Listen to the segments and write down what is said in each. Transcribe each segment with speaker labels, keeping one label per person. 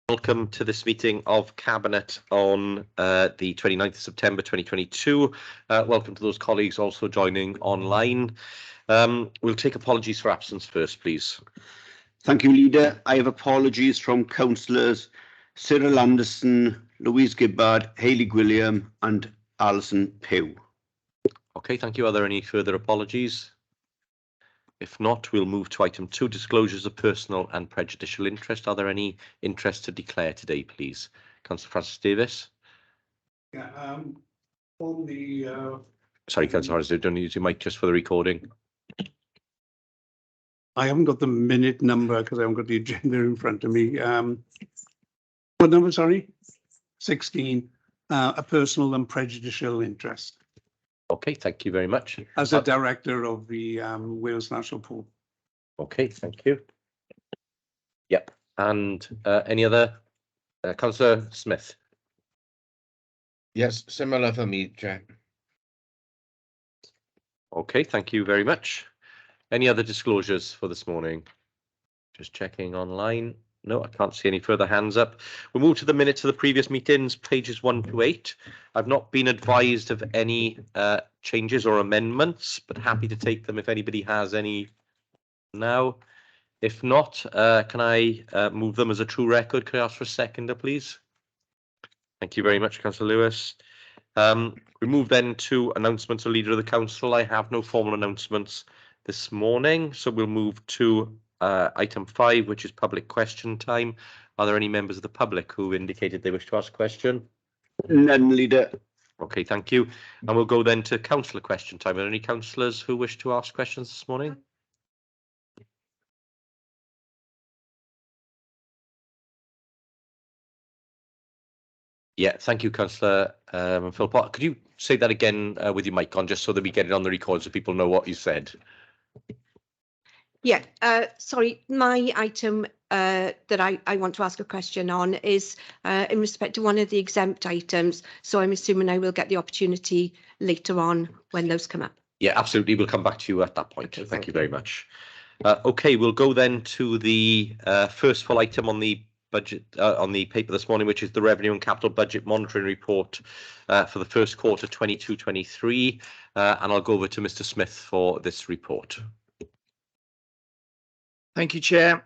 Speaker 1: Welcome to this meeting of Cabinet on the 29th of September 2022. Welcome to those colleagues also joining online. We'll take apologies for absence first, please.
Speaker 2: Thank you, Leader. I have apologies from Councillors Cyril Anderson, Louise Gibbard, Hayley Gwilliam and Alison Pugh.
Speaker 1: Okay, thank you. Are there any further apologies? If not, we'll move to item 2, disclosures of personal and prejudicial interest. Are there any interests to declare today, please? Councillor Francis Davis.
Speaker 3: Yeah, on the...
Speaker 1: Sorry, Councillor Harris, don't use your mic just for the recording.
Speaker 3: I haven't got the minute number because I haven't got the agenda in front of me. What number, sorry? 16, a personal and prejudicial interest.
Speaker 1: Okay, thank you very much.
Speaker 3: As a director of the Wales National Pool.
Speaker 1: Okay, thank you. Yep, and any other? Councillor Smith.
Speaker 4: Yes, similar for me, Chair.
Speaker 1: Okay, thank you very much. Any other disclosures for this morning? Just checking online. No, I can't see any further hands up. We'll move to the minutes of the previous meetings, pages 1 to 8. I've not been advised of any changes or amendments, but happy to take them if anybody has any now. If not, can I move them as a true record? Could I ask for a seconder, please? Thank you very much, Councillor Lewis. We move then to announcements of Leader of the Council. I have no formal announcements this morning, so we'll move to item 5, which is public question time. Are there any members of the public who indicated they wish to ask a question?
Speaker 2: None, Leader.
Speaker 1: Okay, thank you. And we'll go then to councillor question time. Are there any councillors who wish to ask questions this morning? Yeah, thank you, Councillor Philpott. Could you say that again with your mic on, just so that we get it on the record so people know what you said?
Speaker 5: Yeah, sorry, my item that I want to ask a question on is in respect to one of the exempt items. So I'm assuming I will get the opportunity later on when those come up. Yeah,
Speaker 1: absolutely. We'll come back to you at that point. Okay, thank you very much. Okay, we'll go then to the first full item on the budget on the paper this morning, which is the Revenue and Capital Budget Monitoring Report for the first quarter 22-23. And I'll go over to Mr. Smith for this report.
Speaker 6: Thank you, Chair.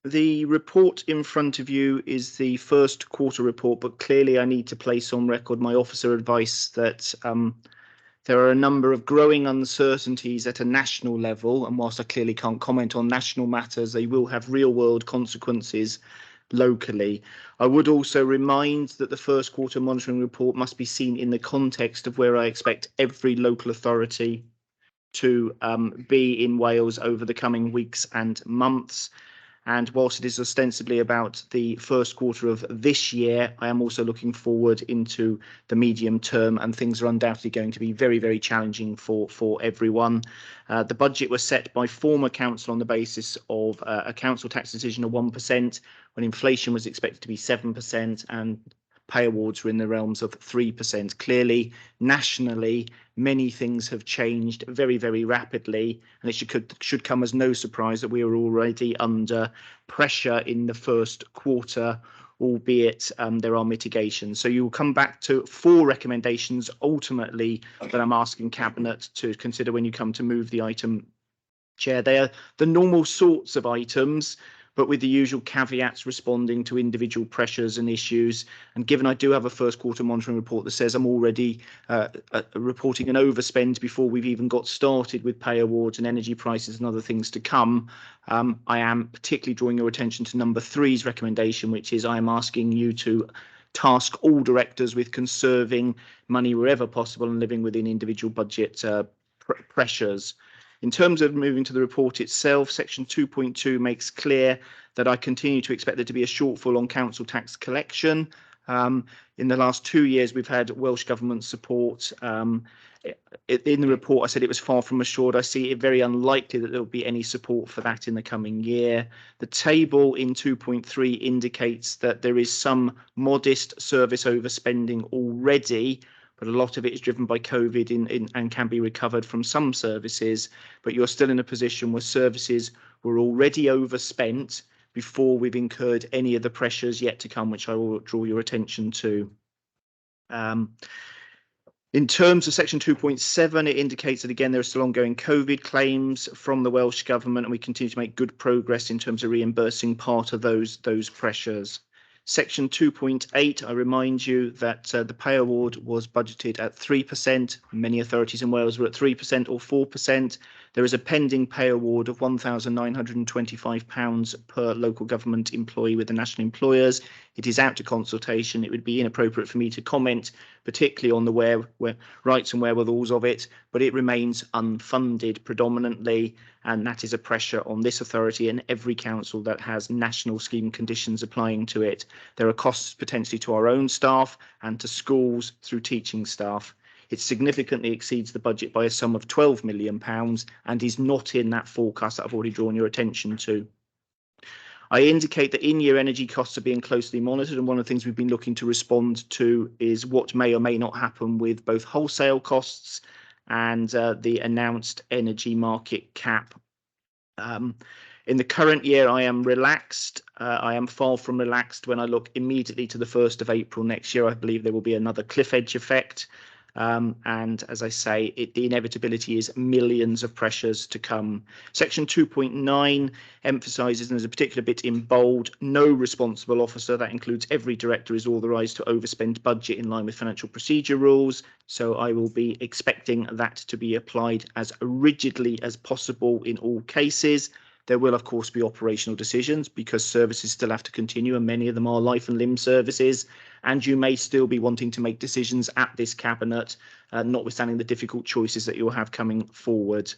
Speaker 6: The report in front of you is the first quarter report, but clearly I need to place on record my officer advice that there are a number of growing uncertainties at a national level, and whilst I clearly can't comment on national matters, they will have real-world consequences locally. I would also remind that the first quarter monitoring report must be seen in the context of where I expect every local authority to be in Wales over the coming weeks and months. And whilst it is ostensibly about the first quarter of this year, I am also looking forward into the medium term, and things are undoubtedly going to be very, very challenging for everyone. The budget was set by former council on the basis of a council tax decision of 1%, when inflation was expected to be 7%, and pay awards were in the realms of 3%. Clearly, nationally, many things have changed very, very rapidly, and it should come as no surprise that we are already under pressure in the first quarter, albeit there are mitigations. So you will come back to 4 recommendations ultimately that I'm asking Cabinet to consider when you come to move the item, Chair. They are the normal sorts of items, but with the usual caveats responding to individual pressures and issues. And given I do have a first quarter monitoring report that says I'm already reporting an overspend before we've even got started with pay awards and energy prices and other things to come, I am particularly drawing your attention to number 3's recommendation, which is I am asking you to task all directors with conserving money wherever possible and living within individual budget pressures. In terms of moving to the report itself, section 2.2 makes clear that I continue to expect there to be a shortfall on council tax collection. In the last 2 years, we've had Welsh Government support. In the report, I said it was far from assured. I see it very unlikely that there will be any support for that in the coming year. The table in 2.3 indicates that there is some modest service overspending already, but a lot of it is driven by COVID and can be recovered from some services. But you're still in a position where services were already overspent before we've incurred any of the pressures yet to come, which I will draw your attention to. In terms of section 2.7, it indicates that, again, there are still ongoing COVID claims from the Welsh Government, and we continue to make good progress in terms of reimbursing part of those pressures. Section 2.8, I remind you that the pay award was budgeted at 3%. Many authorities in Wales were at 3% or 4%. There is a pending pay award of £1,925 per local government employee with the national employers. It is out to consultation. It would be inappropriate for me to comment, particularly on the where rights and wherewithals of it, but it remains unfunded predominantly, and that is a pressure on this authority and every council that has national scheme conditions applying to it. There are costs potentially to our own staff and to schools through teaching staff. It significantly exceeds the budget by a sum of £12 million and is not in that forecast that I've already drawn your attention to. I indicate that in-year energy costs are being closely monitored, and one of the things we've been looking to respond to is what may or may not happen with both wholesale costs and the announced energy market cap. In the current year, I am relaxed. I am far from relaxed when I look immediately to the 1st of April next year. I believe there will be another cliff edge effect. And as I say, the inevitability is millions of pressures to come. Section 2.9 emphasises, and there's a particular bit in bold, no responsible officer, that includes every director, is authorised to overspend budget in line with financial procedure rules. So I will be expecting that to be applied as rigidly as possible in all cases. There will, of course, be operational decisions because services still have to continue, and many of them are life and limb services. And you may still be wanting to make decisions at this cabinet, notwithstanding the difficult choices that you'll have coming forward.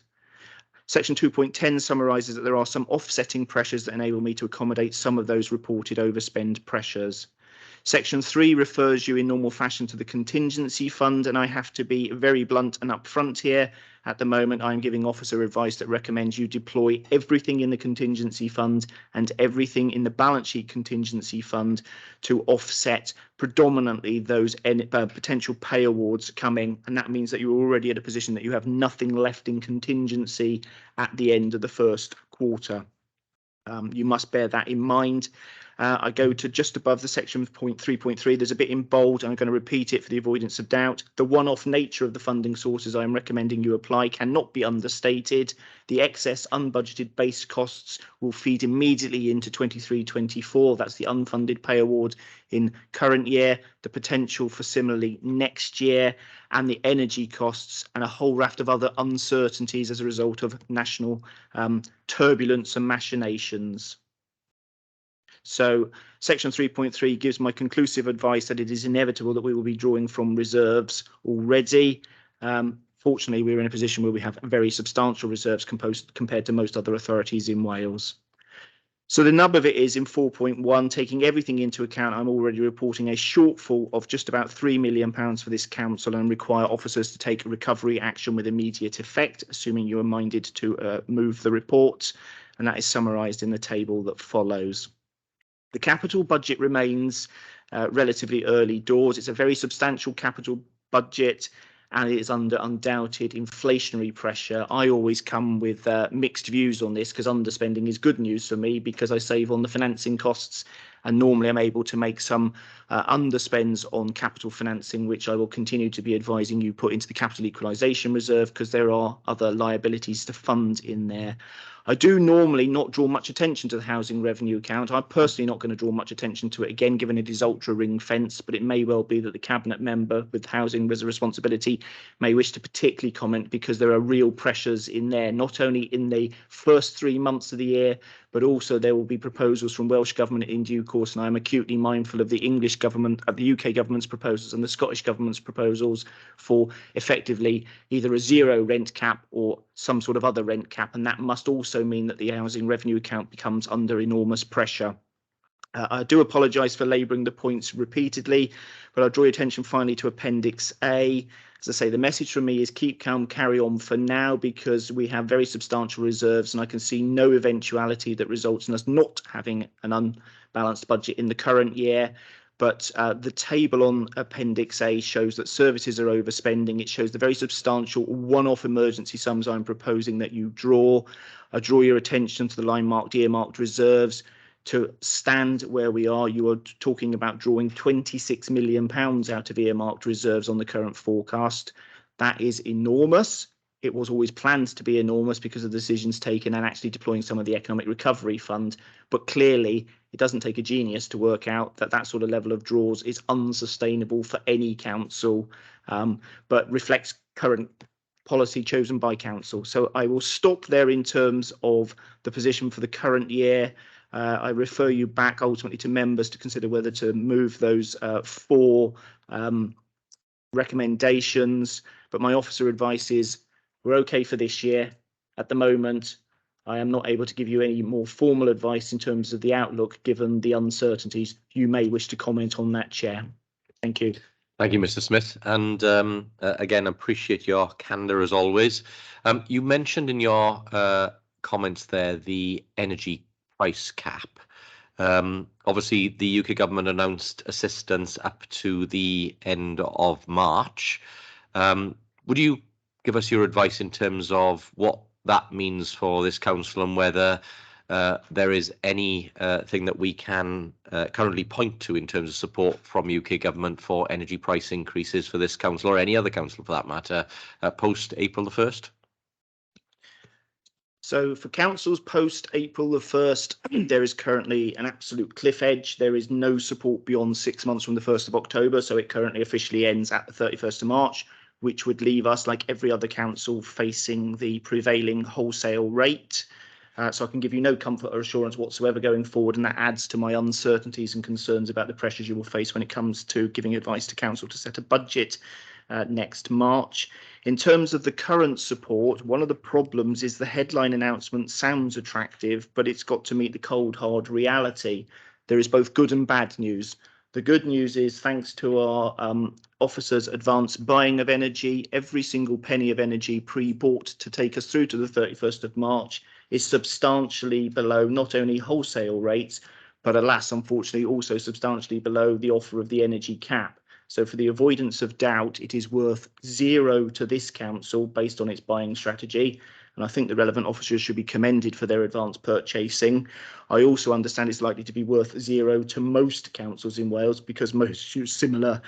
Speaker 6: Section 2.10 summarises that there are some offsetting pressures that enable me to accommodate some of those reported overspend pressures. Section 3 refers you in normal fashion to the contingency fund, and I have to be very blunt and upfront here. At the moment, I'm giving officer advice that recommends you deploy everything in the contingency fund and everything in the balance sheet contingency fund to offset predominantly those potential pay awards coming, and that means that you're already at a position that you have nothing left in contingency at the end of the first quarter. You must bear that in mind. I go to just above the section 3.3. There's a bit in bold. I'm going to repeat it for the avoidance of doubt. The one-off nature of the funding sources I'm recommending you apply cannot be understated. The excess unbudgeted base costs will feed immediately into 23-24. That's the unfunded pay award in current year, the potential for similarly next year, and the energy costs and a whole raft of other uncertainties as a result of national turbulence and machinations. So section 3.3 gives my conclusive advice that it is inevitable that we will be drawing from reserves already. Fortunately, we're in a position where we have very substantial reserves compared to most other authorities in Wales. So the nub of it is in 4.1, taking everything into account, I'm already reporting a shortfall of just about £3 million for this council and require officers to take recovery action with immediate effect, assuming you are minded to move the report, and that is summarised in the table that follows. The capital budget remains relatively early doors. It's a very substantial capital budget, and it is under undoubted inflationary pressure. I always come with mixed views on this because underspending is good news for me because I save on the financing costs, and normally I'm able to make some underspends on capital financing, which I will continue to be advising you put into the capital equalisation reserve because there are other liabilities to fund in there. I do normally not draw much attention to the housing revenue account. I'm personally not going to draw much attention to it, again, given it is ultra ring fence, but it may well be that the cabinet member with housing as a responsibility may wish to particularly comment because there are real pressures in there, not only in the first 3 months of the year, but also there will be proposals from Welsh Government in due course, and I'm acutely mindful of the English Government, the UK Government's proposals and the Scottish Government's proposals for effectively either a zero rent cap or some sort of other rent cap, and that must also mean that the housing revenue account becomes under enormous pressure. I do apologise for labouring the points repeatedly, but I'll draw your attention finally to Appendix A. As I say, the message from me is keep calm, carry on for now, because we have very substantial reserves and I can see no eventuality that results in us not having an unbalanced budget in the current year. But the table on Appendix A shows that services are overspending. It shows the very substantial one-off emergency sums I'm proposing that you draw. I draw your attention to the line marked earmarked reserves. To stand where we are, you are talking about drawing £26 million out of earmarked reserves on the current forecast. That is enormous. It was always planned to be enormous because of the decisions taken and actually deploying some of the Economic Recovery Fund. But clearly, it doesn't take a genius to work out that that sort of level of draws is unsustainable for any council, but reflects current policy chosen by council. So I will stop there in terms of the position for the current year. I refer you back ultimately to members to consider whether to move those 4 recommendations. But my officer advice is we're okay for this year. At the moment, I am not able to give you any more formal advice in terms of the outlook, given the uncertainties. You may wish to comment on that, Chair. Thank you.
Speaker 1: Thank you, Mr. Smith. And again, appreciate your candour as always. You mentioned in your comments there the energy price cap. Obviously, the UK government announced assistance up to the end of March. Would you give us your advice in terms of what that means for this council and whether there is any thing that we can currently point to in terms of support from UK government for energy price increases for this council or any other council for that matter post April the 1st?
Speaker 6: So for councils post April the 1st, there is currently an absolute cliff edge. There is no support beyond 6 months from the 1st of October. So it currently officially ends at the 31st of March, which would leave us, like every other council, facing the prevailing wholesale rate. So I can give you no comfort or assurance whatsoever going forward, and that adds to my uncertainties and concerns about the pressures you will face when it comes to giving advice to council to set a budget next March. In terms of the current support, one of the problems is the headline announcement sounds attractive, but it's got to meet the cold, hard reality. There is both good and bad news. The good news is, thanks to our officers' advanced buying of energy, every single penny of energy pre-bought to take us through to the 31st of March is substantially below not only wholesale rates, but alas, unfortunately, also substantially below the offer of the energy cap. So for the avoidance of doubt, it is worth 0 to this council based on its buying strategy. And I think the relevant officers should be commended for their advanced purchasing. I also understand it's likely to be worth 0 to most councils in Wales because most use similar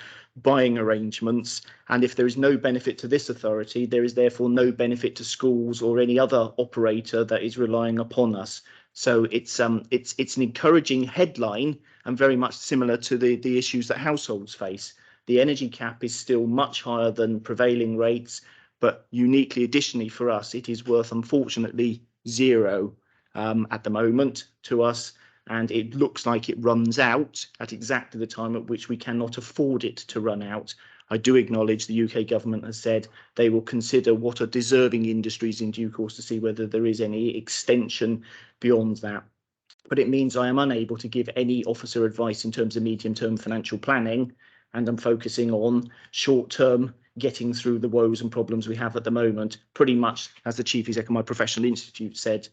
Speaker 6: buying arrangements. And if there is no benefit to this authority, there is therefore no benefit to schools or any other operator that is relying upon us. So it's an encouraging headline and very much similar to the issues that households face. The energy cap is still much higher than prevailing rates, but uniquely, additionally for us, it is worth, unfortunately, 0 at the moment to us. And it looks like it runs out at exactly the time at which we cannot afford it to run out. I do acknowledge the UK government has said they will consider what are deserving industries in due course to see whether there is any extension beyond that. But it means I am unable to give any officer advice in terms of medium-term financial planning, and I'm focusing on short-term getting through the woes and problems we have at the moment. Pretty much, as the Chief Exec of my professional institute said,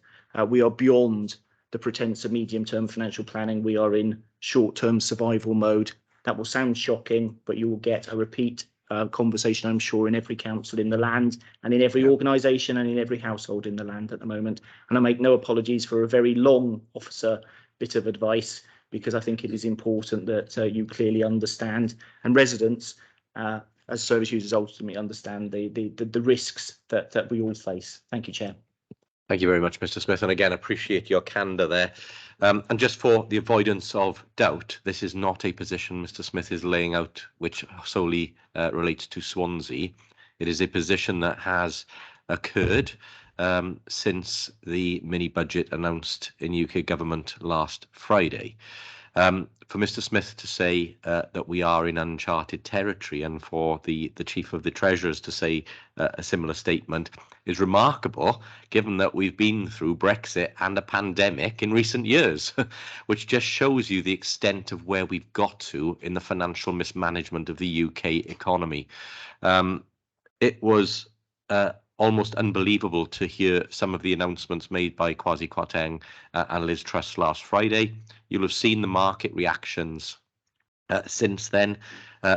Speaker 6: we are beyond the pretense of medium-term financial planning. We are in short-term survival mode. That will sound shocking, but you will get a repeat conversation, I'm sure, in every council in the land and in every organisation and in every household in the land at the moment. And I make no apologies for a very long officer bit of advice, because I think it is important that you clearly understand, and residents as service users ultimately understand the risks that we all face. Thank you, Chair.
Speaker 1: Thank you very much, Mr. Smith. And again, appreciate your candour there. And just for the avoidance of doubt, this is not a position Mr. Smith is laying out which solely relates to Swansea. It is a position that has occurred since the mini budget announced in UK government last Friday. For Mr. Smith to say that we are in uncharted territory, and for the Chief of the Treasurers to say a similar statement, is remarkable, given that we've been through Brexit and a pandemic in recent years, which just shows you the extent of where we've got to in the financial mismanagement of the UK economy. It was almost unbelievable to hear some of the announcements made by Kwasi Kwarteng and Liz Truss last Friday. You'll have seen the market reactions since then.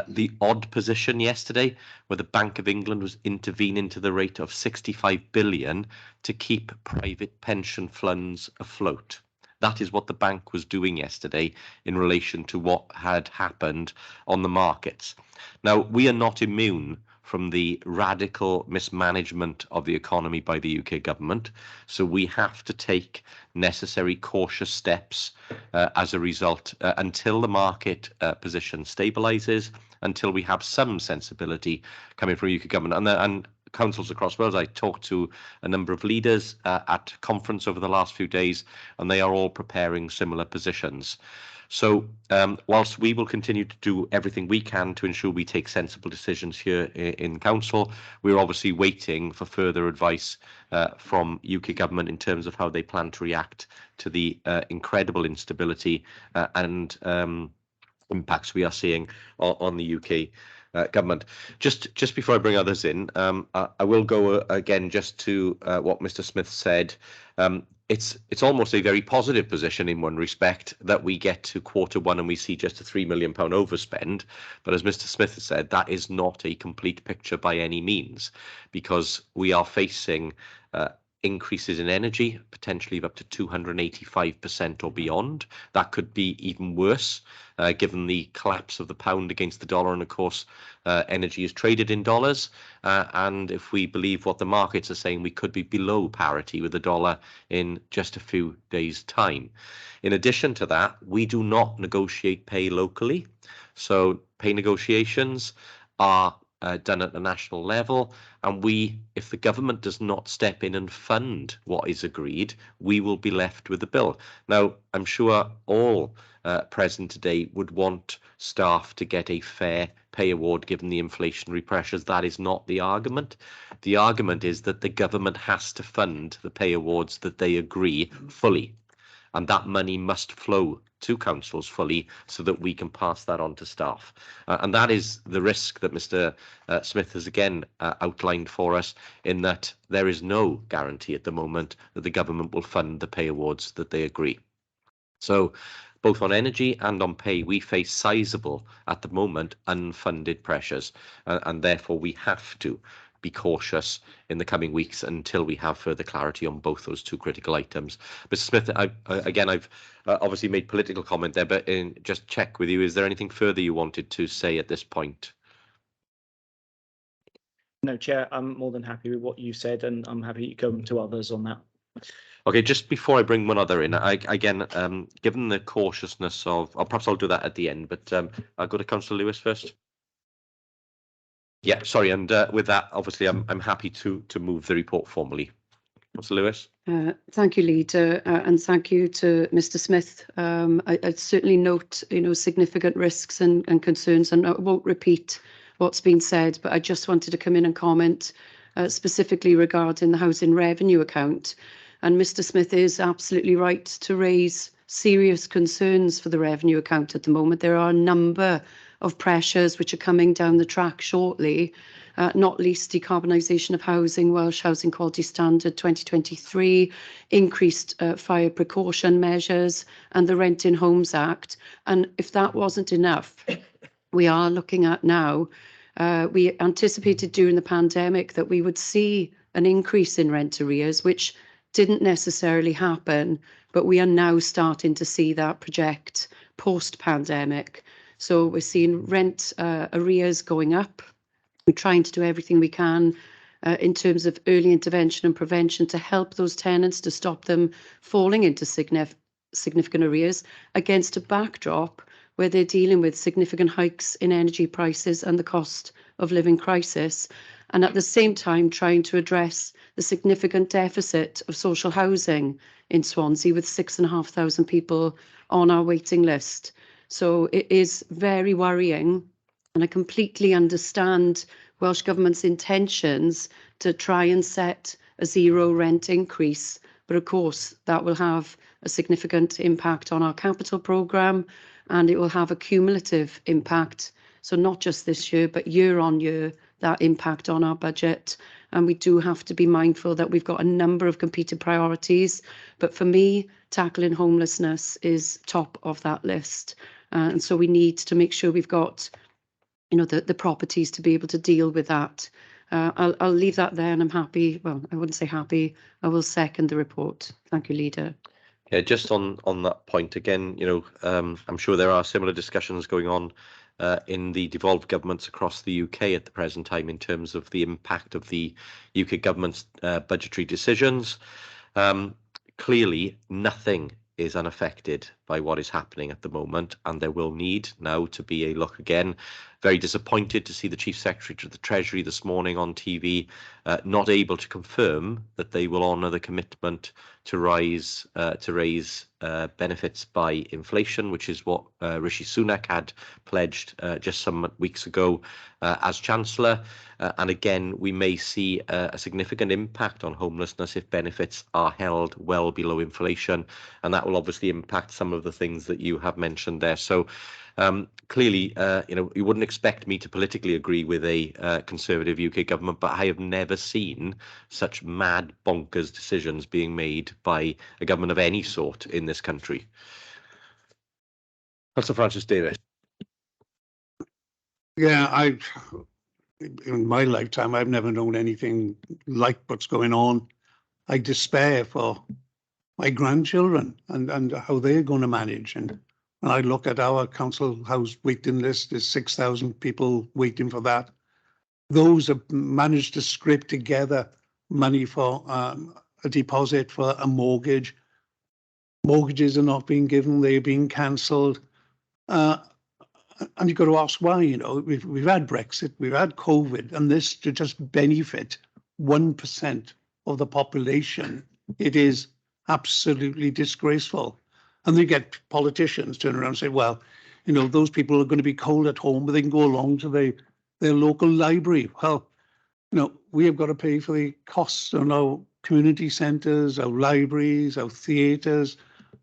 Speaker 1: The odd position yesterday, where the Bank of England was intervening to the rate of 65 billion to keep private pension funds afloat. That is what the bank was doing yesterday in relation to what had happened on the markets. Now, we are not immune from the radical mismanagement of the economy by the UK government, so we have to take necessary cautious steps as a result until the market position stabilises, until we have some sensibility coming from UK government. And councils across Wales, I talked to a number of leaders at conference over the last few days, and they are all preparing similar positions. So whilst we will continue to do everything we can to ensure we take sensible decisions here in council, we're obviously waiting for further advice from UK government in terms of how they plan to react to the incredible instability and impacts we are seeing on the UK government. Just before I bring others in, I will go again just to what Mr. Smith said. It's almost a very positive position in one respect that we get to Q1 and we see just a £3 million overspend. But as Mr. Smith has said, that is not a complete picture by any means, because we are facing increases in energy, potentially of up to 285% or beyond. That could be even worse, given the collapse of the pound against the dollar. And of course, energy is traded in dollars. And if we believe what the markets are saying, we could be below parity with the dollar in just a few days' time. In addition to that, we do not negotiate pay locally. So pay negotiations are done at the national level, and if the government does not step in and fund what is agreed, we will be left with the bill. Now, I'm sure all present today would want staff to get a fair pay award given the inflationary pressures. That is not the argument. The argument is that the government has to fund the pay awards that they agree fully, and that money must flow to councils fully so that we can pass that on to staff. And that is the risk that Mr. Smith has again outlined for us, in that there is no guarantee at the moment that the government will fund the pay awards that they agree. So both on energy and on pay, we face sizable, at the moment, unfunded pressures, and therefore we have to be cautious in the coming weeks until we have further clarity on both those two critical items. Mr. Smith, I've obviously made political comment there, but just check with you, is there anything further you wanted to say at this point?
Speaker 6: No, Chair, I'm more than happy with what you said, and I'm happy to come to others on that.
Speaker 1: Okay, just before I bring one other in, given the cautiousness of, or perhaps I'll do that at the end, but I'll go to Councillor Lewis first. Yeah, sorry, and with that, obviously, I'm happy to move the report formally. Councillor Lewis.
Speaker 4: Thank you, Leader, and thank you to Mr. Smith. I'd certainly note, significant risks and concerns, and I won't repeat what's been said, but I just wanted to come in and comment specifically regarding the housing revenue account. And Mr. Smith is absolutely right to raise serious concerns for the revenue account at the moment. There are a number of pressures which are coming down the track shortly, not least decarbonisation of housing, Welsh Housing Quality Standard 2023, increased fire precaution measures, and the Rent in Homes Act. And if that wasn't enough, we are looking at now, we anticipated during the pandemic that we would see an increase in rent arrears, which didn't necessarily happen, but we are now starting to see that project post-pandemic. So we're seeing rent arrears going up. We're trying to do everything we can in terms of early intervention and prevention to help those tenants, to stop them falling into significant arrears against a backdrop where they're dealing with significant hikes in energy prices and the cost of living crisis, and at the same time trying to address the significant deficit of social housing in Swansea, with 6,500 people on our waiting list. So it is very worrying, and I completely understand Welsh Government's intentions to try and set a zero rent increase, but of course that will have a significant impact on our capital programme, and it will have a cumulative impact. So not just this year, but year on year, that impact on our budget. And we do have to be mindful that we've got a number of competing priorities. But for me, tackling homelessness is top of that list. And so we need to make sure we've got, the properties to be able to deal with that. I'll leave that there, and I'm happy. Well, I wouldn't say happy. I will second the report. Thank you, Leader.
Speaker 1: Yeah, just on that point again, I'm sure there are similar discussions going on in the devolved governments across the UK at the present time in terms of the impact of the UK government's budgetary decisions. Clearly, nothing is unaffected by what is happening at the moment, and there will need now to be a look again. Very disappointed to see the Chief Secretary to the Treasury this morning on TV not able to confirm that they will honour the commitment to raise benefits by inflation, which is what Rishi Sunak had pledged just some weeks ago as Chancellor. And again, we may see a significant impact on homelessness if benefits are held well below inflation, and that will obviously impact some of the things that you have mentioned there. So clearly, you wouldn't expect me to politically agree with a Conservative UK government, but I have never seen such mad, bonkers decisions being made by a government of any sort in this country. Councillor Francis Davis.
Speaker 3: Yeah, in my lifetime, I've never known anything like what's going on. I despair for my grandchildren and how they're going to manage. And when I look at our council house waiting list, there's 6,000 people waiting for that. Those have managed to scrape together money for a deposit for a mortgage. Mortgages are not being given, they're being cancelled. And you've got to ask why. We've had Brexit, we've had COVID, and this to just benefit 1% of the population, it is absolutely disgraceful. And they get politicians turn around and say, well, those people are going to be cold at home, but they can go along to their local library. Well, we have got to pay for the costs on our community centres, our libraries, our theatres,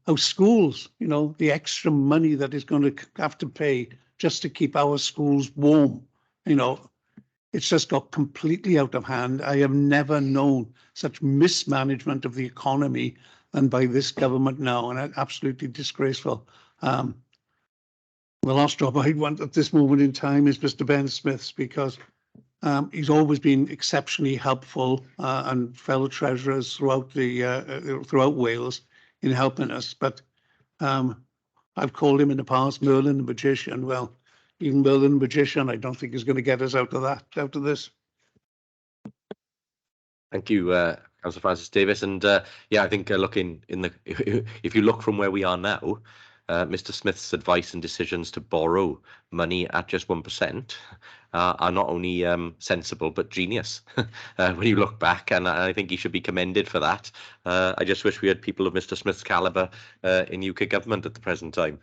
Speaker 3: our schools, the extra money that is going to have to pay just to keep our schools warm. It's just got completely out of hand. I have never known such mismanagement of the economy than by this government now, and it's absolutely disgraceful. The last job I'd want at this moment in time is Mr. Ben Smith's, because he's always been exceptionally helpful and fellow treasurers throughout Wales in helping us. But I've called him in the past Merlin the Magician. Well, even Merlin the Magician, I don't think is going to get us out of this.
Speaker 1: Thank you, Councillor Francis Davis. And yeah, I think looking if you look from where we are now, Mr. Smith's advice and decisions to borrow money at just 1% are not only sensible but genius when you look back, and I think he should be commended for that. I just wish we had people of Mr. Smith's calibre in UK government at the present time.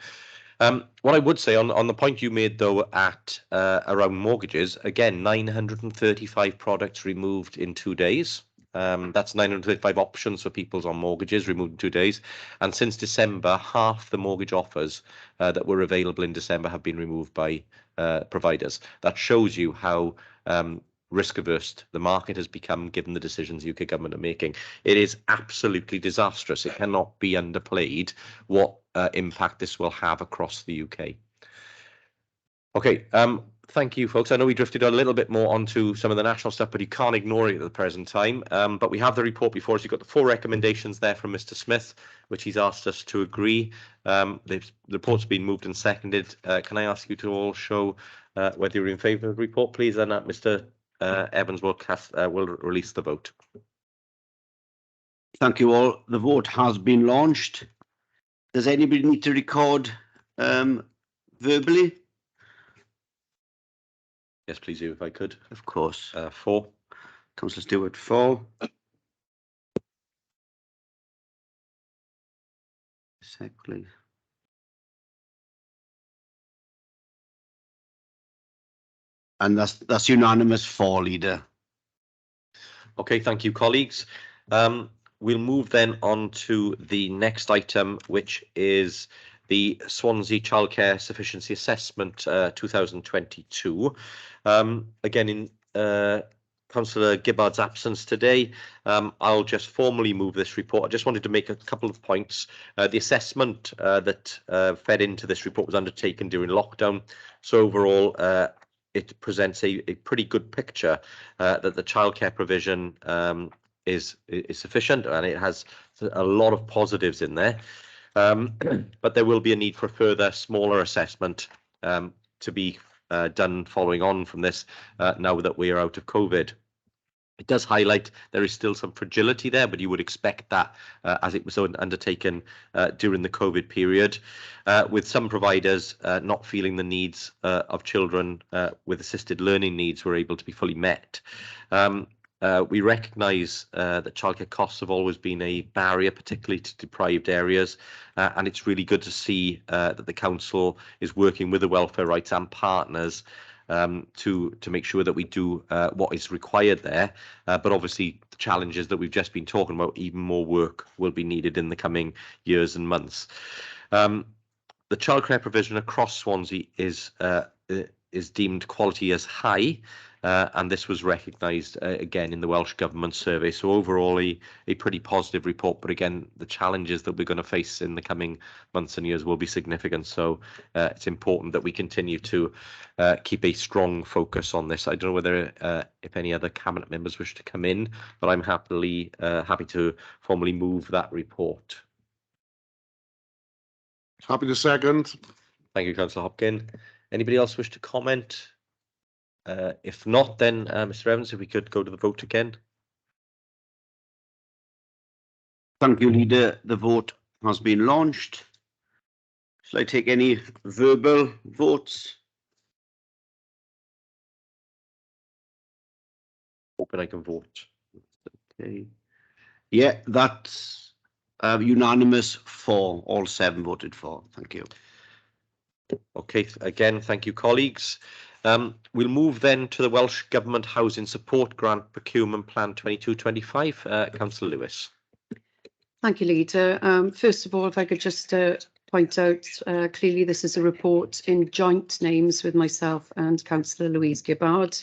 Speaker 1: What I would say on the point you made, though, at around mortgages, again, 935 products removed in 2 days. That's 935 options for people's on mortgages removed in 2 days. And since December, half the mortgage offers that were available in December have been removed by providers. That shows you how risk averse the market has become given the decisions the UK government are making. It is absolutely disastrous. It cannot be underplayed what impact this will have across the UK. Okay, thank you, folks. I know we drifted a little bit more onto some of the national stuff, but you can't ignore it at the present time. But we have the report before us. You've got the 4 recommendations there from Mr. Smith, which he's asked us to agree. The report's been moved and seconded. Can I ask you to all show whether you're in favour of the report, please? And Mr. Evans will release the vote.
Speaker 2: Thank you all. The vote has been launched. Does anybody need to record verbally?
Speaker 1: Yes, please do, if I could.
Speaker 2: Of course.
Speaker 1: 4.
Speaker 2: Councillor Stewart, 4. Sec, please. And that's unanimous 4, Leader.
Speaker 1: Okay, thank you, colleagues. We'll move then on to the next item, which is the Swansea Childcare Sufficiency Assessment 2022. Again, in Councillor Gibbard's absence today, I'll just formally move this report. I just wanted to make a couple of points. The assessment that fed into this report was undertaken during lockdown. So overall, it presents a pretty good picture that the childcare provision is sufficient, and it has a lot of positives in there. But there will be a need for a further smaller assessment to be done following on from this now that we are out of COVID. It does highlight there is still some fragility there, but you would expect that as it was undertaken during the COVID period, with some providers not feeling the needs of children with assisted learning needs were able to be fully met. We recognise that childcare costs have always been a barrier, particularly to deprived areas, and it's really good to see that the council is working with the welfare rights and partners to make sure that we do what is required there. But obviously the challenges that we've just been talking about, even more work will be needed in the coming years and months. The childcare provision across Swansea is deemed quality as high, and this was recognised again in the Welsh Government survey. So overall a pretty positive report, but again the challenges that we're going to face in the coming months and years will be significant. So it's important that we continue to keep a strong focus on this. I don't know whether if any other cabinet members wish to come in, but I'm happy to formally move that report.
Speaker 7: Happy to second.
Speaker 1: Thank you, Councillor Hopkin. Anybody else wish to comment? If not, then Mr. Evans, if we could go to the vote again.
Speaker 2: Thank you, Leader. The vote has been launched. Shall I take any verbal votes?
Speaker 1: Hoping I can vote.
Speaker 2: Okay. Yeah, that's unanimous for. All 7 voted for. Thank you.
Speaker 1: Okay, again, thank you, colleagues. We'll move then to the Welsh Government Housing Support Grant Procurement Plan 22-25. Councillor Lewis.
Speaker 4: Thank you, Leader. First of all, if I could just point out, clearly this is a report in joint names with myself and Councillor Louise Gibbard.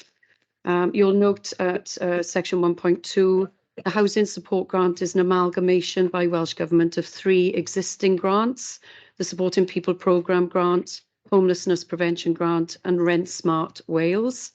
Speaker 4: You'll note at section 1.2, the Housing Support Grant is an amalgamation by Welsh Government of 3 existing grants: the Supporting People Programme Grant, Homelessness Prevention Grant and Rent Smart Wales.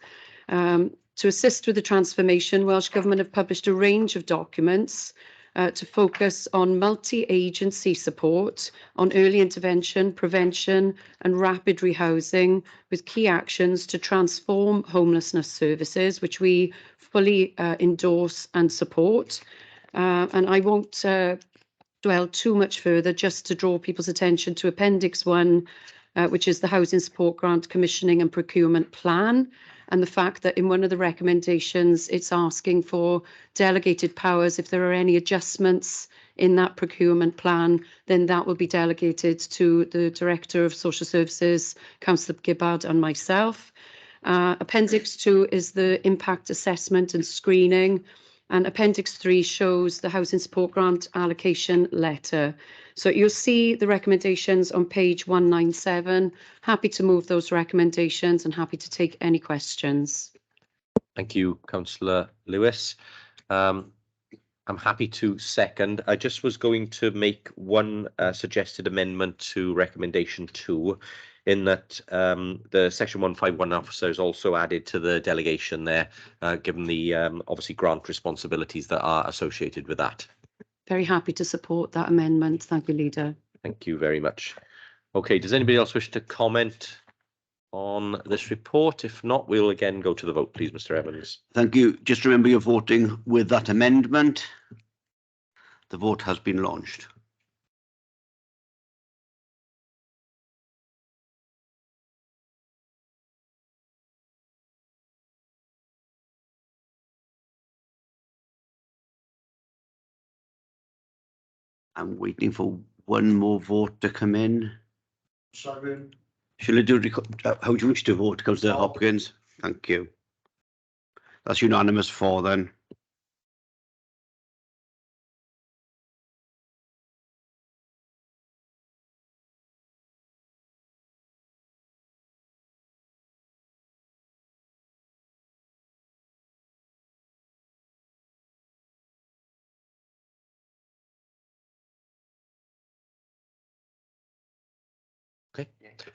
Speaker 4: To assist with the transformation, Welsh Government have published a range of documents to focus on multi-agency support on early intervention, prevention and rapid rehousing, with key actions to transform homelessness services, which we fully endorse and support. And I won't dwell too much further, just to draw people's attention to Appendix 1, which is the Housing Support Grant Commissioning and Procurement Plan, and the fact that in one of the recommendations it's asking for delegated powers. If there are any adjustments in that procurement plan, then that will be delegated to the Director of Social Services, Councillor Gibbard, and myself. Appendix 2 is the impact assessment and screening, and Appendix 3 shows the Housing Support Grant allocation letter. So you'll see the recommendations on page 197. Happy to move those recommendations and happy to take any questions.
Speaker 1: Thank you, Councillor Lewis. I'm happy to second. I just was going to make one suggested amendment to recommendation 2, in that the section 151 officer is also added to the delegation there, given the obviously grant responsibilities that are associated with that.
Speaker 4: Very happy to support that amendment. Thank you, Leader.
Speaker 1: Thank you very much. Okay, does anybody else wish to comment on this report? If not, we'll again go to the vote, please, Mr. Evans.
Speaker 2: Thank you. Just remember you're voting with that amendment. The vote has been launched. I'm waiting for one more vote to come in.
Speaker 7: Second.
Speaker 2: Shall I do, how do you wish to vote, Councillor Hopkins? Thank you. That's unanimous for then.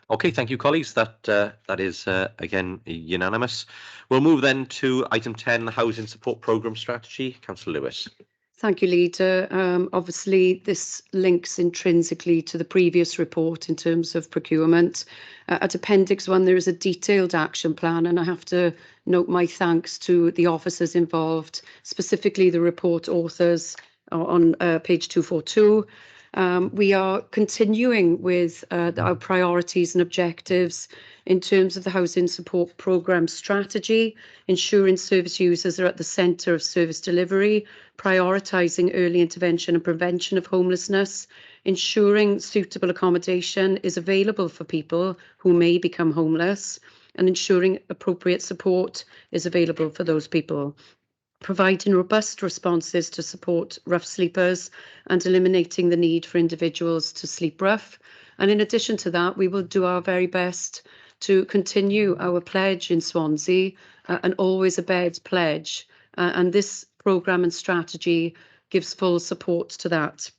Speaker 1: Okay, thank you, colleagues. That is again unanimous. We'll move then to item 10, the Housing Support Programme Strategy. Councillor Lewis.
Speaker 4: Thank you, Leader. Obviously, this links intrinsically to the previous report in terms of procurement. At Appendix 1, there is a detailed action plan, and I have to note my thanks to the officers involved, specifically the report authors on page 242. We are continuing with our priorities and objectives in terms of the Housing Support Programme strategy, ensuring service users are at the centre of service delivery, prioritising early intervention and prevention of homelessness, ensuring suitable accommodation is available for people who may become homeless, and ensuring appropriate support is available for those people, providing robust responses to support rough sleepers and eliminating the need for individuals to sleep rough. And in addition to that, we will do our very best to continue our pledge in Swansea, an always a bed pledge. And this programme and strategy gives full support to that.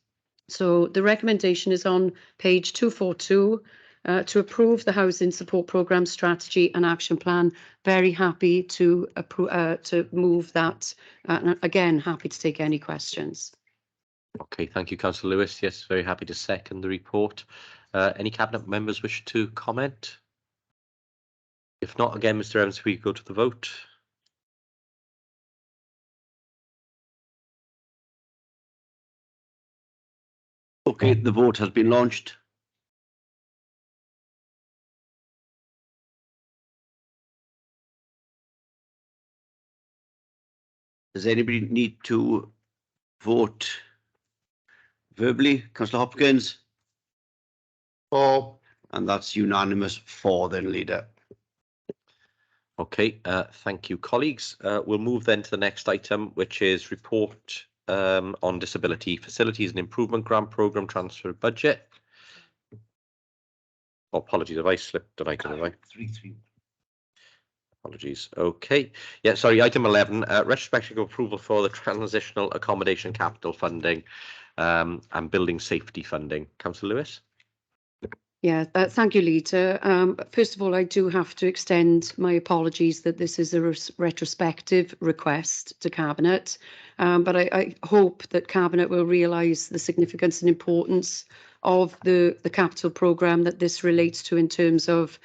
Speaker 4: So the recommendation is on page 242 to approve the Housing Support Programme strategy and action plan. Very happy to move that. And again, happy to take any questions.
Speaker 1: Okay, thank you, Councillor Lewis. Yes, very happy to second the report. Any Cabinet members wish to comment? If not, again, Mr Evans, we go to the vote.
Speaker 2: Okay, the vote has been launched. Does anybody need to vote verbally? Councillor Hopkins?
Speaker 7: For.
Speaker 2: And that's unanimous for then, Leader.
Speaker 1: Okay, thank you, colleagues. We'll move then to the next item, which is report on disability facilities and improvement grant programme transfer budget. Oh, apologies, have I slipped an item? Have I?
Speaker 2: 3-3.
Speaker 1: Apologies. Okay. Yeah, sorry, item 11, retrospective approval for the transitional accommodation capital funding and building safety funding. Councillor Lewis?
Speaker 4: Yeah, thank you, Leader. First of all, I do have to extend my apologies that this is a retrospective request to Cabinet, but I hope that Cabinet will realise the significance and importance of the capital programme that this relates to in terms of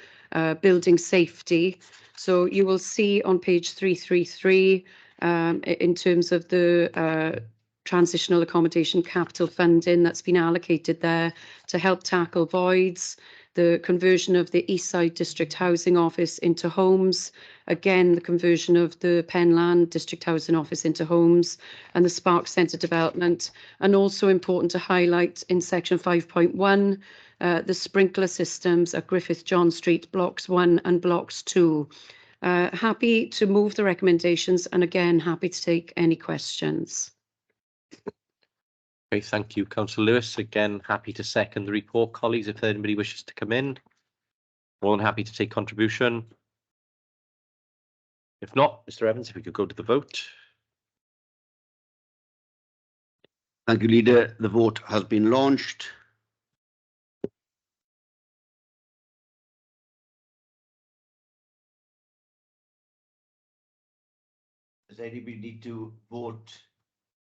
Speaker 4: building safety. So you will see on page 333, in terms of the transitional accommodation capital funding that's been allocated there to help tackle voids, the conversion of the Eastside District Housing Office into homes, again the conversion of the Penland District Housing Office into homes, and the Spark Centre development. And also important to highlight in section 5.1, the sprinkler systems at Griffith John Street, blocks 1 and blocks 2. Happy to move the recommendations, and again happy to take any questions.
Speaker 1: Okay, thank you, Councillor Lewis. Again, happy to second the report, colleagues. If anybody wishes to come in, more than happy to take contribution. If not, Mr Evans, if we could go to the vote.
Speaker 2: Thank you, Leader. The vote has been launched. Does anybody need to vote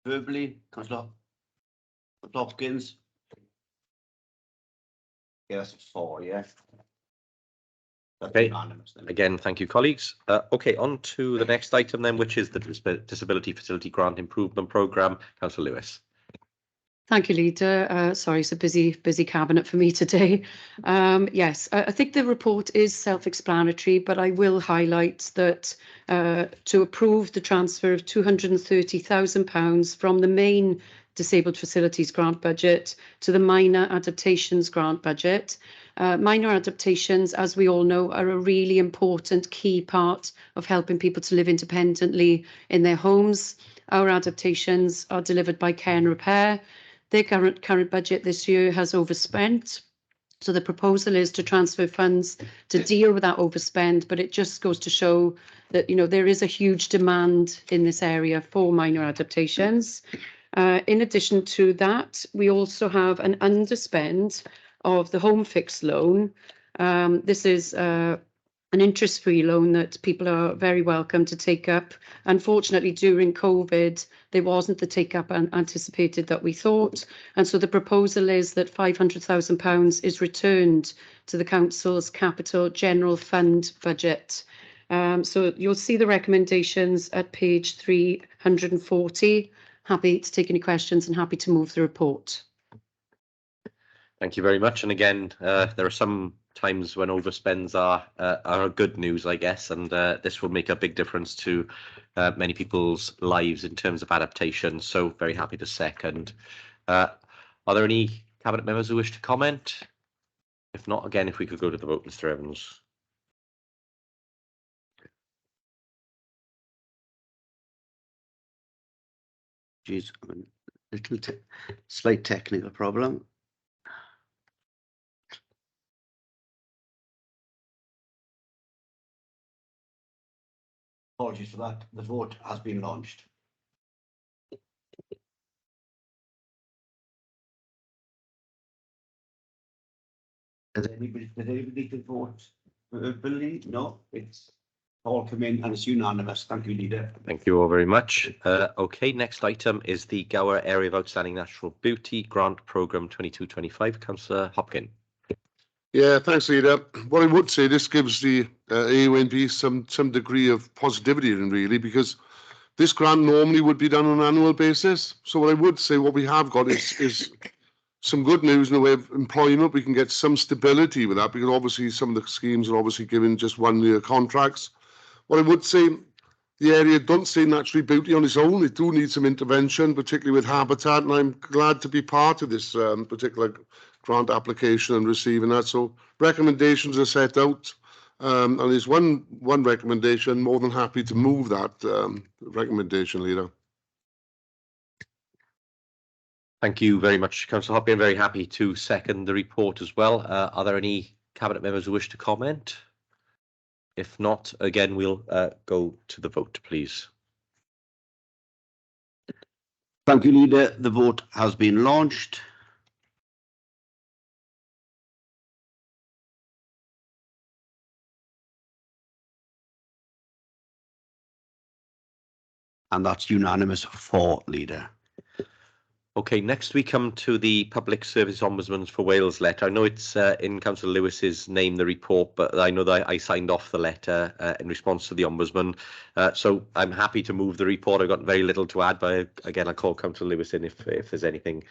Speaker 2: verbally? Councillor Hopkins? Yes, 4, yeah. That's
Speaker 1: Okay.
Speaker 2: unanimous then.
Speaker 1: Again, thank you, colleagues. Okay, on to the next item then, which is the Disability Facility Grant Improvement Programme. Councillor Lewis.
Speaker 4: Thank you, Leader. Sorry, it's a busy Cabinet for me today. Yes, I think the report is self-explanatory, but I will highlight that to approve the transfer of £230,000 from the main Disabled Facilities Grant budget to the Minor Adaptations Grant budget. Minor adaptations, as we all know, are a really important key part of helping people to live independently in their homes. Our adaptations are delivered by Care and Repair. Their current budget this year has overspent. So the proposal is to transfer funds to deal with that overspend, but it just goes to show that, you know, there is a huge demand in this area for minor adaptations. In addition to that, we also have an underspend of the home fix loan. This is an interest-free loan that people are very welcome to take up. Unfortunately, during COVID, there wasn't the take-up anticipated that we thought. And so the proposal is that £500,000 is returned to the Council's Capital General Fund budget. So you'll see the recommendations at page 340. Happy to take any questions and happy to move the report.
Speaker 1: Thank you very much. And again, there are some times when overspends are good news, I guess, and this will make a big difference to many people's lives in terms of adaptation. So very happy to second. Are there any Cabinet members who wish to comment? If not, again, if we could go to the vote, Mr. Evans.
Speaker 2: Geez, I'm a little slight technical problem. Apologies for that. The vote has been launched. Did anybody vote verbally? No, it's all come in and it's unanimous. Thank you, Leader.
Speaker 1: Thank you all very much. Okay, next item is the Gower Area of Outstanding Natural Beauty Grant Programme 22-25. Councillor Hopkin.
Speaker 7: Yeah, thanks, Leader. What I would say, this gives the AUNB some degree of positivity in really, because this grant normally would be done on an annual basis. So what I would say, what we have got is some good news in the way of employment. We can get some stability with that, because obviously some of the schemes are obviously given just 1-year contracts. What I would say, the area don't say naturally beauty on its own. It do need some intervention, particularly with habitat, and I'm glad to be part of this particular grant application and receiving that. So recommendations are set out, and there's one recommendation. More than happy to move that recommendation, Leader.
Speaker 1: Thank you very much, Councillor Hopkin. Very happy to second the report as well. Are there any Cabinet members who wish to comment? If not, again, we'll go to the vote, please.
Speaker 2: Thank you, Leader. The vote has been launched. And that's unanimous for, Leader.
Speaker 1: Okay, next we come to the Public Service Ombudsman for Wales letter. I know it's in Councillor Lewis's name, the report, but I know that I signed off the letter in response to the Ombudsman. So I'm happy to move the report. I've got very little to add, but again, I'll call Councillor Lewis in if there's anything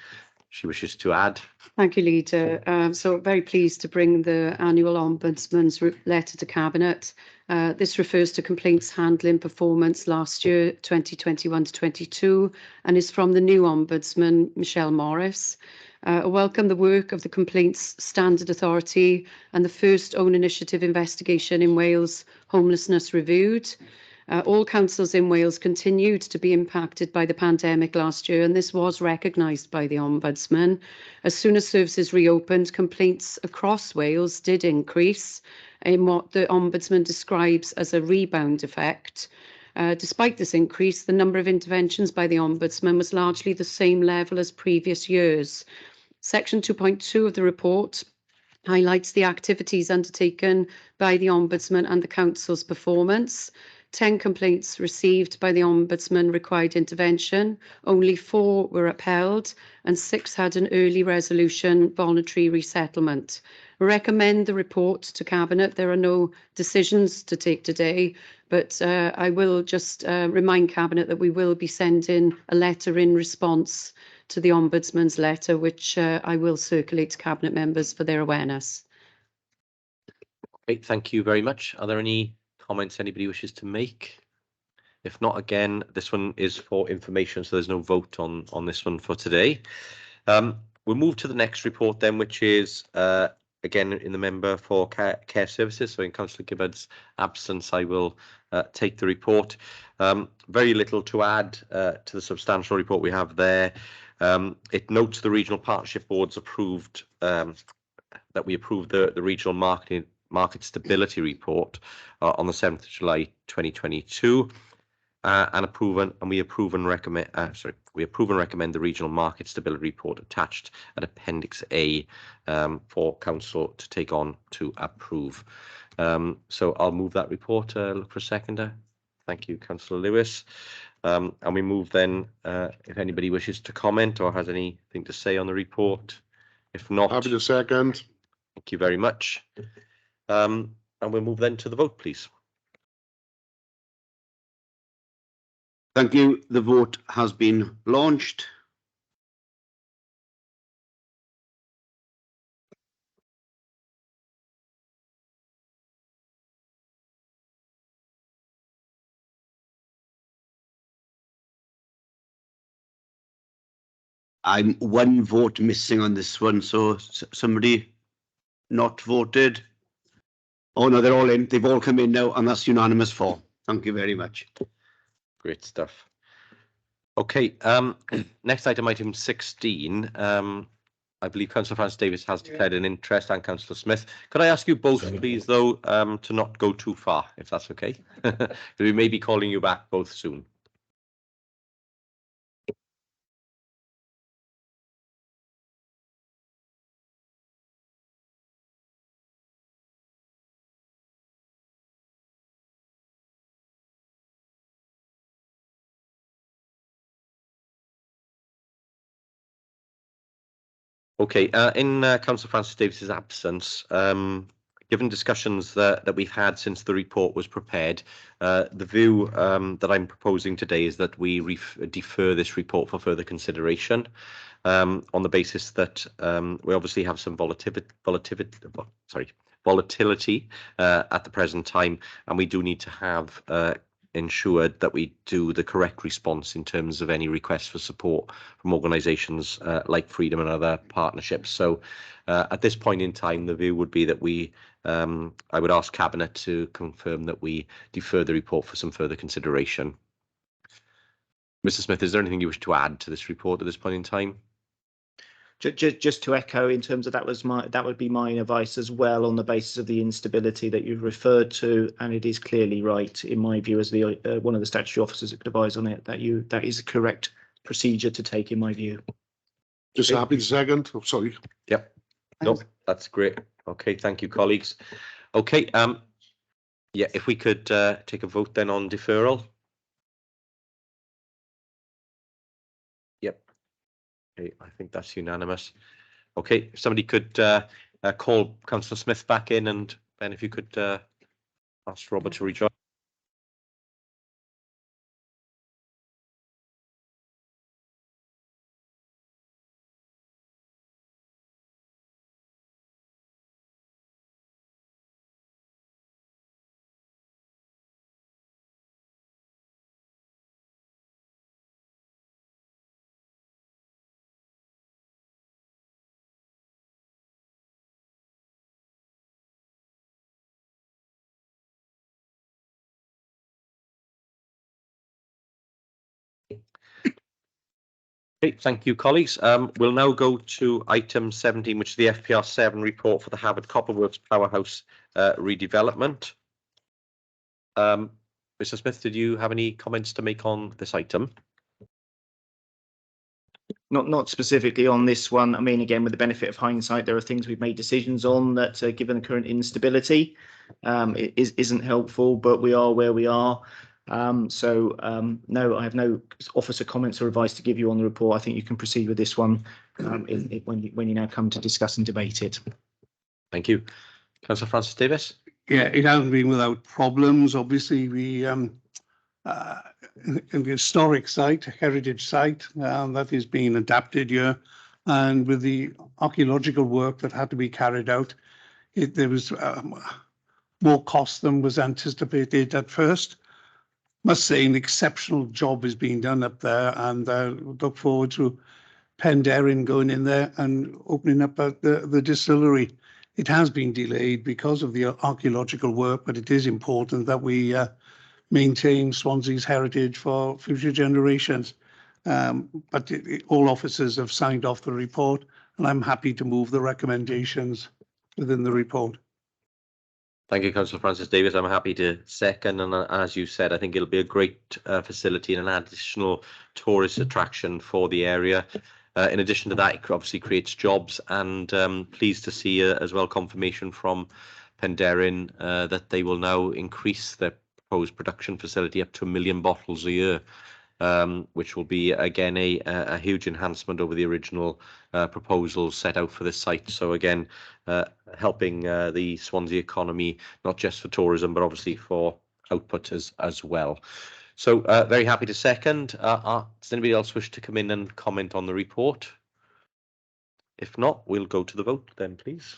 Speaker 1: she wishes to add.
Speaker 4: Thank you, Leader. So very pleased to bring the annual Ombudsman's letter to Cabinet. This refers to complaints handling performance last year, 2021 to 22, and is from the new Ombudsman, Michelle Morris. I welcome the work of the Complaints Standard Authority and the first own initiative investigation in Wales, homelessness reviewed. All councils in Wales continued to be impacted by the pandemic last year, and this was recognised by the Ombudsman. As soon as services reopened, complaints across Wales did increase in what the Ombudsman describes as a rebound effect. Despite this increase, the number of interventions by the Ombudsman was largely the same level as previous years. Section 2.2 of the report highlights the activities undertaken by the Ombudsman and the Council's performance. 10 complaints received by the Ombudsman required intervention, only 4 were upheld, and 6 had an early resolution voluntary resettlement. I recommend the report to Cabinet. There are no decisions to take today, but I will just remind Cabinet that we will be sending a letter in response to the Ombudsman's letter, which I will circulate to Cabinet members for their awareness.
Speaker 1: Okay, thank you very much. Are there any comments anybody wishes to make? If not, again, this one is for information, so there's no vote on this one for today. We'll move to the next report then, which is again in the member for care services. So in Councillor Gibbard's absence, I will take the report. Very little to add to the substantial report we have there. It notes the regional partnership boards approved that we approved the regional market stability report on the 7th of July 2022, and we approve and recommend We approve and recommend the Regional Market Stability Report attached at Appendix A for Council to take on to approve. So I'll move that report. Look for a seconder. Thank you, Councillor Lewis. And we move then, if anybody wishes to comment or has anything to say on the report. If not,
Speaker 7: Happy to second.
Speaker 1: thank you very much. And we'll move then to the vote, please.
Speaker 2: Thank you. The vote has been launched. I'm one vote missing on this one, so somebody not voted. Oh no, they're all in. They've all come in now, and that's unanimous for. Thank you very much.
Speaker 1: Great stuff. Okay, next item 16. I believe Councillor Francis Davies has declared an interest, and Councillor Smith. Could I ask you both, please, though, to not go too far, if that's okay? We may be calling you back both soon. Okay, in Councillor Francis Davies's absence, given discussions that we've had since the report was prepared, the view that I'm proposing today is that we defer this report for further consideration on the basis that we obviously have some volatility at the present time, and we do need to have ensured that we do the correct response in terms of any requests for support from organisations like Freedom and other partnerships. So at this point in time, the view would be that I would ask Cabinet to confirm that we defer the report for some further consideration. Mr. Smith, is there anything you wish to add to this report at this point in time?
Speaker 6: Just to echo, in terms of that would be my advice as well, on the basis of the instability that you've referred to, and it is clearly right in my view as the one of the statutory officers that could advise on it, that is the correct procedure to take in my view.
Speaker 7: Just happy to second. Oh, sorry.
Speaker 1: Yep. No, that's great. Okay, thank you, colleagues. Okay, yeah, if we could take a vote then on deferral. Yep. Okay, I think that's unanimous. Okay, if somebody could call Councillor Smith back in, and Ben, if you could ask Robert to rejoin. Okay, thank you, colleagues. We'll now go to item 17, which is the FPR7 report for the Harvard Copperworks Powerhouse redevelopment. Mr. Smith, did you have any comments to make on this item?
Speaker 6: Not specifically on this one. I mean, again, with the benefit of hindsight, there are things we've made decisions on that, given the current instability, it isn't helpful, but we are where we are. No, I have no officer comments or advice to give you on the report. I think you can proceed with this one when you now come to discuss and debate it.
Speaker 1: Thank you. Councillor Francis Davies?
Speaker 3: Yeah, it hasn't been without problems. Obviously, we in the historic site, heritage site, that is being adapted here, and with the archaeological work that had to be carried out, there was more cost than was anticipated at first. Must say an exceptional job is being done up there, and look forward to Penderyn going in there and opening up the distillery. It has been delayed because of the archaeological work, but it is important that we maintain Swansea's heritage for future generations. But all officers have signed off the report, and I'm happy to move the recommendations within the report.
Speaker 1: Thank you, Councillor Francis Davis. I'm happy to second, and as you said, I think it'll be a great facility and an additional tourist attraction for the area. In addition to that, it obviously creates jobs, and pleased to see as well confirmation from Penderyn that they will now increase their proposed production facility up to 1 million bottles a year, which will be again a huge enhancement over the original proposals set out for this site. So again, helping the Swansea economy, not just for tourism, but obviously for output as well. So very happy to second. Does anybody else wish to come in and comment on the report? If not, we'll go to the vote then, please.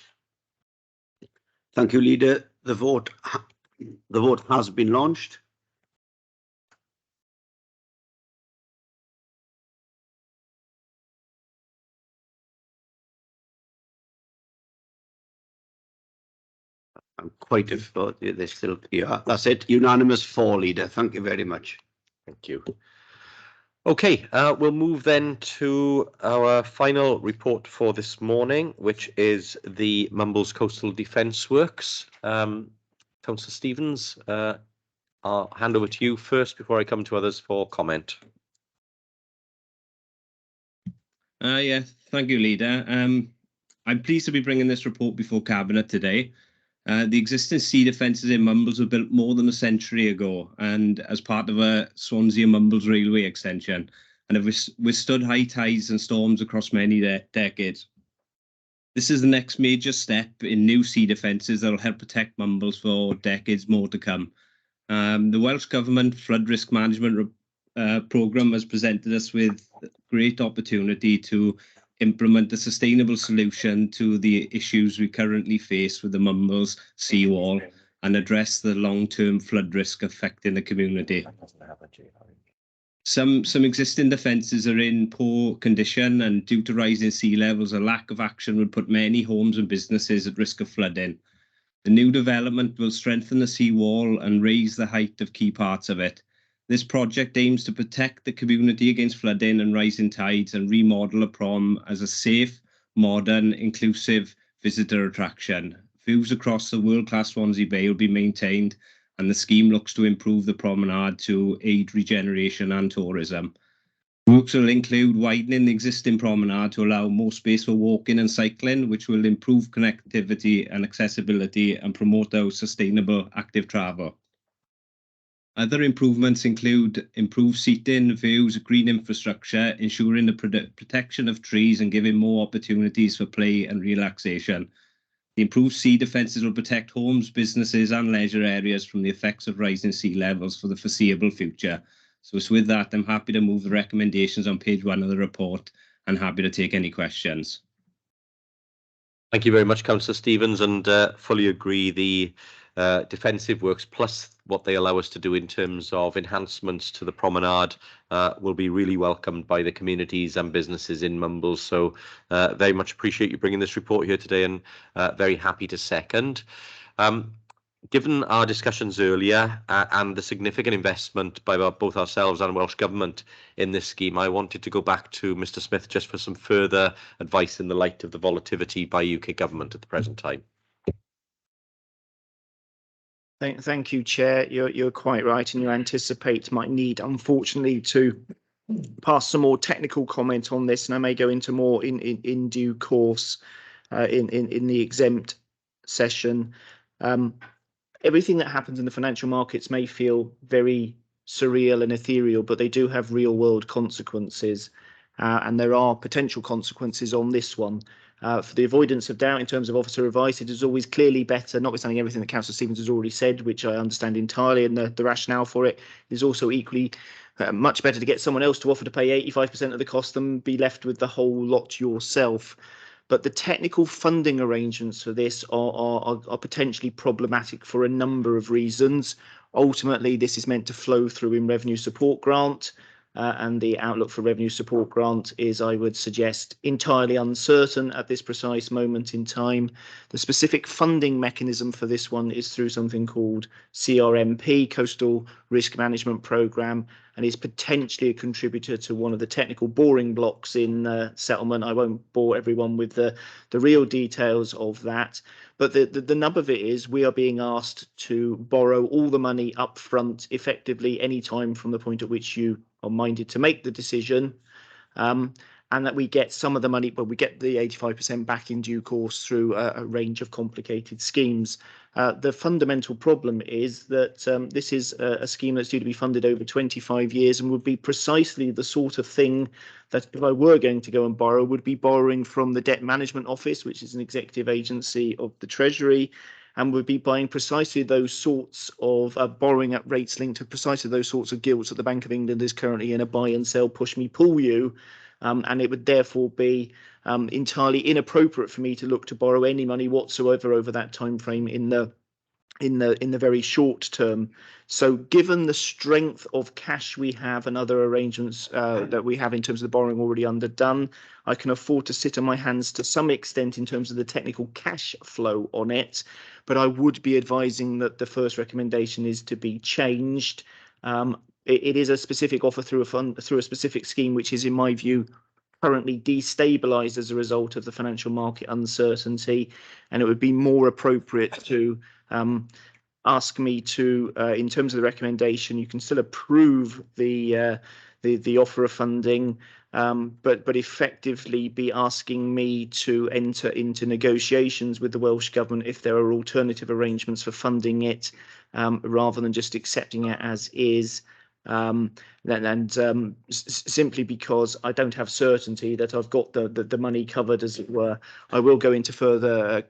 Speaker 2: Thank you, Leader. The vote has been launched. I'm quite a vote. There's still, yeah, that's it. Unanimous 4, Leader. Thank you very much.
Speaker 1: Thank you. Okay, we'll move then to our final report for this morning, which is the Mumbles Coastal Defence Works. Councillor Stevens, I'll hand over to you first before I come to others for comment.
Speaker 8: Yeah, thank you, Leader. I'm pleased to be bringing this report before Cabinet today. The existing sea defences in Mumbles were built more than a century ago, and as part of a Swansea Mumbles railway extension, and have withstood high tides and storms across many decades. This is the next major step in new sea defences that will help protect Mumbles for decades more to come. The Welsh Government Flood Risk Management Programme has presented us with great opportunity to implement a sustainable solution to the issues we currently face with the Mumbles seawall and address the long-term flood risk affecting the community. Some existing defences are in poor condition, and due to rising sea levels, a lack of action would put many homes and businesses at risk of flooding. The new development will strengthen the seawall and raise the height of key parts of it. This project aims to protect the community against flooding and rising tides and remodel a prom as a safe, modern, inclusive visitor attraction. Views across the world-class Swansea Bay will be maintained, and the scheme looks to improve the promenade to aid regeneration and tourism. Works will include widening the existing promenade to allow more space for walking and cycling, which will improve connectivity and accessibility and promote our sustainable active travel. Other improvements include improved seating, views, green infrastructure, ensuring the protection of trees and giving more opportunities for play and relaxation. The improved sea defences will protect homes, businesses and leisure areas from the effects of rising sea levels for the foreseeable future. So it's with that, I'm happy to move the recommendations on page 1 of the report and happy to take any questions.
Speaker 1: Thank you very much, Councillor Stevens, and fully agree. The defensive works plus what they allow us to do in terms of enhancements to the promenade will be really welcomed by the communities and businesses in Mumbles. So very much appreciate you bringing this report here today, and very happy to second. Given our discussions earlier and the significant investment by both ourselves and Welsh Government in this scheme, I wanted to go back to Mr Smith just for some further advice in the light of the volatility by UK Government at the present time.
Speaker 6: Thank you, Chair. You're quite right, and you anticipate might need, unfortunately, to pass some more technical comment on this, and I may go into more in due course in the exempt session. Everything that happens in the financial markets may feel very surreal and ethereal, but they do have real world consequences, and there are potential consequences on this one. For the avoidance of doubt in terms of officer advice, it is always clearly better, notwithstanding everything that Councillor Stevens has already said, which I understand entirely, and the rationale for it, is also equally much better to get someone else to offer to pay 85% of the cost than be left with the whole lot yourself. But the technical funding arrangements for this are potentially problematic for a number of reasons. Ultimately, this is meant to flow through in revenue support grant, and the outlook for revenue support grant is, I would suggest, entirely uncertain at this precise moment in time. The specific funding mechanism for this one is through something called CRMP, Coastal Risk Management Programme, and is potentially a contributor to one of the technical boring blocks in settlement. I won't bore everyone with the real details of that, but the nub of it is we are being asked to borrow all the money up front effectively any time from the point at which you are minded to make the decision. And that we get some of the money, but we get the 85% back in due course through a range of complicated schemes. The fundamental problem is that this is a scheme that's due to be funded over 25 years and would be precisely the sort of thing that if I were going to go and borrow, would be borrowing from the Debt Management Office, which is an executive agency of the Treasury, and would be buying precisely those sorts of borrowing at rates linked to precisely those sorts of gilts that the Bank of England is currently in a buy and sell, push me, pull you. And it would therefore be entirely inappropriate for me to look to borrow any money whatsoever over that time frame in the very short term. So given the strength of cash we have and other arrangements that we have in terms of the borrowing already underdone, I can afford to sit on my hands to some extent in terms of the technical cash flow on it, but I would be advising that the first recommendation is to be changed. It is a specific offer through a specific scheme, which is, in my view, currently destabilized as a result of the financial market uncertainty, and it would be more appropriate to ask me to, in terms of the recommendation, you can still approve the offer of funding, but effectively be asking me to enter into negotiations with the Welsh Government if there are alternative arrangements for funding it, rather than just accepting it as is. Simply because I don't have certainty that I've got the money covered, as it were. I will go into further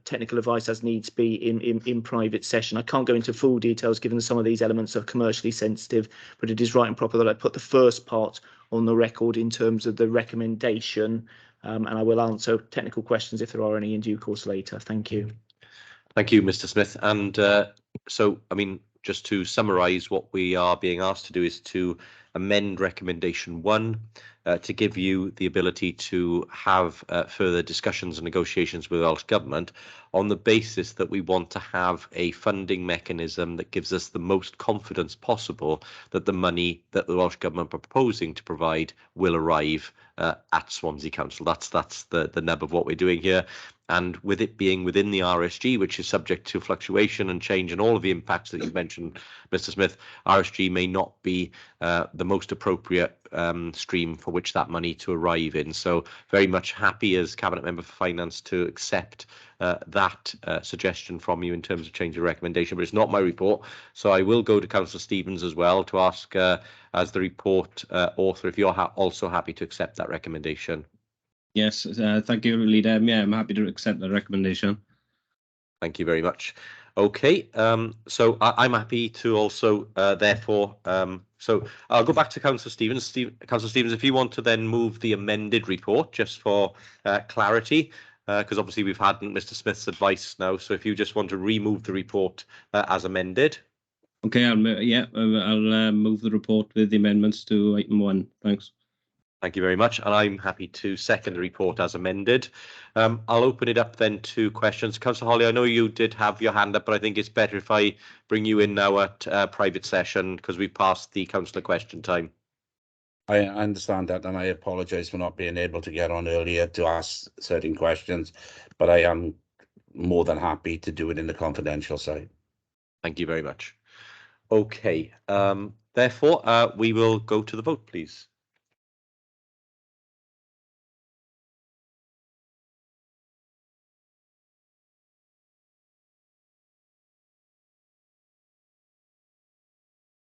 Speaker 6: technical advice as needs be in private session. I can't go into full details given some of these elements are commercially sensitive, but it is right and proper that I put the first part on the record in terms of the recommendation, and I will answer technical questions if there are any in due course later. Thank you.
Speaker 1: Thank you, Mr. Smith. And so, I mean, just to summarise, what we are being asked to do is to amend recommendation 1 to give you the ability to have further discussions and negotiations with the Welsh Government on the basis that we want to have a funding mechanism that gives us the most confidence possible that the money that the Welsh Government are proposing to provide will arrive at Swansea Council. That's the nub of what we're doing here. And with it being within the RSG, which is subject to fluctuation and change and all of the impacts that you mentioned, Mr. Smith, RSG may not be the most appropriate stream for which that money to arrive in. So very much happy as Cabinet Member for Finance to accept that suggestion from you in terms of change of recommendation, but it's not my report. So I will go to Councillor Stevens as well to ask, as the report author, if you're also happy to accept that recommendation.
Speaker 8: Yes, thank you, Leader. Yeah, I'm happy to accept the recommendation.
Speaker 1: Thank you very much. Okay, so I'm happy to also, therefore, so I'll go back to Councillor Stevens. Councillor Stevens, if you want to then move the amended report, just for clarity, because obviously we've had Mr. Smith's advice now, so if you just want to remove the report as amended.
Speaker 8: Okay, I'll move the report with the amendments to item 1. Thanks.
Speaker 1: Thank you very much, and I'm happy to second the report as amended. I'll open it up then to questions. Councillor Holly, I know you did have your hand up, but I think it's better if I bring you in now at private session because we've passed the councillor question time.
Speaker 9: I understand that, and I apologise for not being able to get on earlier to ask certain questions, but I am more than happy to do it in the confidential side.
Speaker 1: Thank you very much. Okay, therefore, we will go to the vote, please.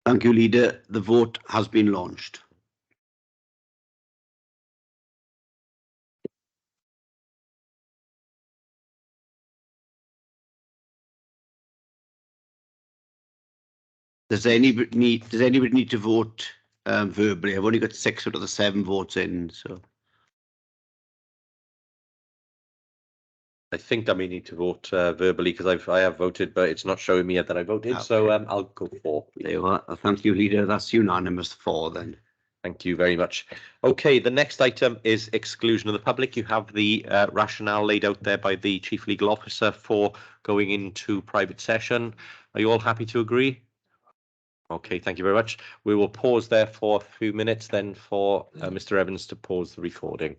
Speaker 2: Thank you, Leader. The vote has been launched. Does anybody need to vote verbally? I've only got 6 out of the 7 votes in, so.
Speaker 1: I think I may need to vote verbally because I have voted, but it's not showing me yet that I voted. Okay. So I'll go for.
Speaker 2: There you are. Thank you, Leader. That's unanimous 4 then.
Speaker 1: Thank you very much. Okay, the next item is exclusion of the public. You have the rationale laid out there by the Chief Legal Officer for going into private session. Are you all happy to agree? Okay, thank you very much. We will pause there for a few minutes then for Mr. Evans to pause the recording.